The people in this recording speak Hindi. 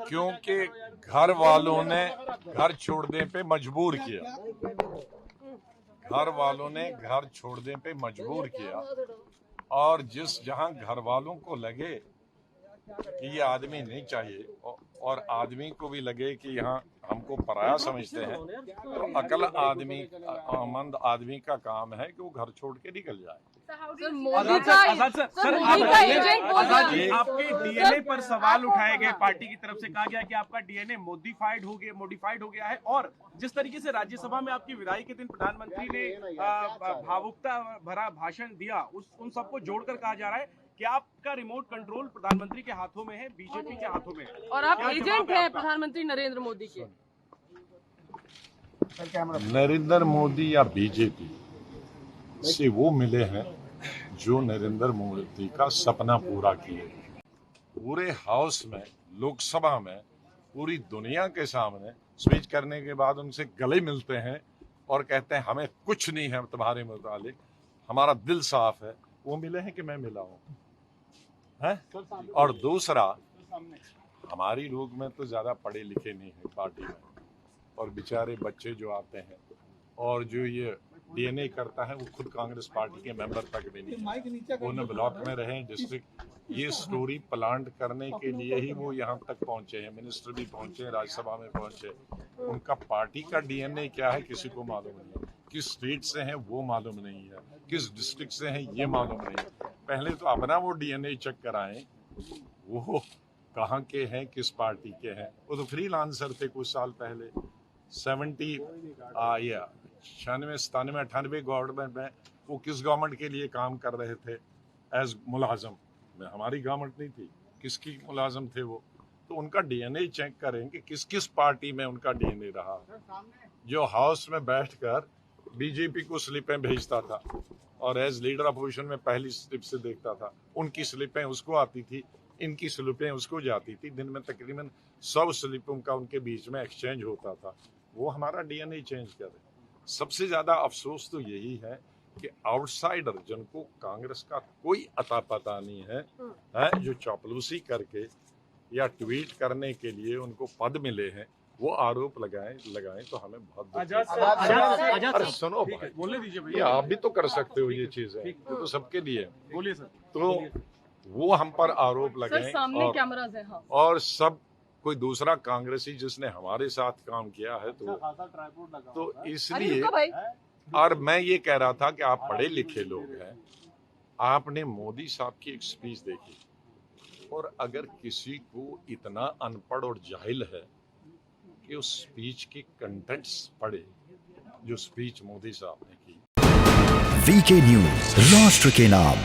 क्योंकि घर वालों ने घर छोड़ने पे मजबूर किया, घर वालों ने घर छोड़ने पे मजबूर किया। और जहां घर वालों को लगे कि ये आदमी नहीं चाहिए और आदमी को भी लगे कि यहाँ हमको पराया समझते हैं, तो अकल आदमी, मंद आदमी का काम है कि वो घर छोड़ के निकल जाए। आपके डीएनए पर सवाल उठाए गए, पार्टी की तरफ से कहा गया कि आपका डीएनए मॉडिफाइड हो गया है। और जिस तरीके से राज्यसभा में आपकी विदाई के दिन प्रधानमंत्री ने भावुकता भरा भाषण दिया, उन सबको जोड़कर कहा जा रहा है कि आपका रिमोट कंट्रोल प्रधानमंत्री के हाथों में है, बीजेपी के हाथों में है, और आप एजेंट हैं प्रधानमंत्री नरेंद्र मोदी के। नरेंद्र मोदी या बीजेपी से वो मिले हैं जो नरेंद्र मोदी का सपना पूरा किए। पूरे हाउस में, लोकसभा में, पूरी दुनिया के सामने स्पीच करने के बाद उनसे गले मिलते हैं और कहते हैं हमें कुछ नहीं है तुम्हारे मुतालिक, हमारा दिल साफ है। वो मिले हैं कि मैं मिला हूँ है? और दूसरा, हमारी लोग में तो ज्यादा पढ़े लिखे नहीं है पार्टी में, और बेचारे बच्चे जो आते हैं और जो ये डीएनए करता है वो खुद कांग्रेस पार्टी के मेंबर तक भी नहीं, वो न ब्लॉक में रहे, डिस्ट्रिक्ट। ये स्टोरी प्लांट करने के लिए ही वो यहाँ तक पहुंचे हैं, मिनिस्टर भी पहुंचे, राज्यसभा में पहुंचे। उनका पार्टी का डीएनए क्या है किसी को मालूम नहीं, किस स्टेट से हैं वो मालूम नहीं है, किस डिस्ट्रिक्ट से हैं ये मालूम नहीं। पहले तो अपना वो डीएनए चेक कराएं, वो कहाँ के हैं, किस पार्टी के हैं। वो तो फ्रीलांसर थे कुछ साल पहले, 96-97 गवर्नमेंट में वो किस गवर्नमेंट के लिए काम कर रहे थे एज मुलाजम में, हमारी गवर्नमेंट नहीं थी, किसकी मुलाजम थे वो। तो उनका डीएनए चेक करें कि किस किस पार्टी में उनका डीएनए रहा। जो हाउस में बैठकर बीजेपी को स्लिपें भेजता था और एज लीडर अपोजिशन में पहली स्लिप से देखता था, उनकी स्लिपें उसको आती थी, इनकी स्लिपें उसको जाती थी। दिन में तकरीबन 100 स्लिपों का उनके बीच में एक्सचेंज होता था। वो हमारा डीएनए चेंज करे। सबसे ज्यादा अफसोस तो यही है कि आउटसाइडर, जिनको कांग्रेस का कोई अता पता नहीं है, जो चापलूसी करके या ट्वीट करने के लिए उनको पद मिले हैं, वो आरोप लगाएं तो हमें बहुत अरे सुनो भाई, बोलने दीजिए ये आप भी तो कर सकते हो, ये चीज है, ये तो सबके लिए है। बोलिए सर। तो वो हम पर आरोप लगाएं, सामने कैमरास है, हाँ। और सब कोई दूसरा कांग्रेसी जिसने हमारे साथ काम किया है तो इसलिए। और मैं ये कह रहा था कि आप पढ़े लिखे लोग हैं, आपने मोदी साहब की एक स्पीच देखी, और अगर किसी को इतना अनपढ़ और जाहिल है कि उस स्पीच की कंटेंट्स पढ़े जो स्पीच मोदी साहब ने की। वीके न्यूज, राष्ट्र के नाम।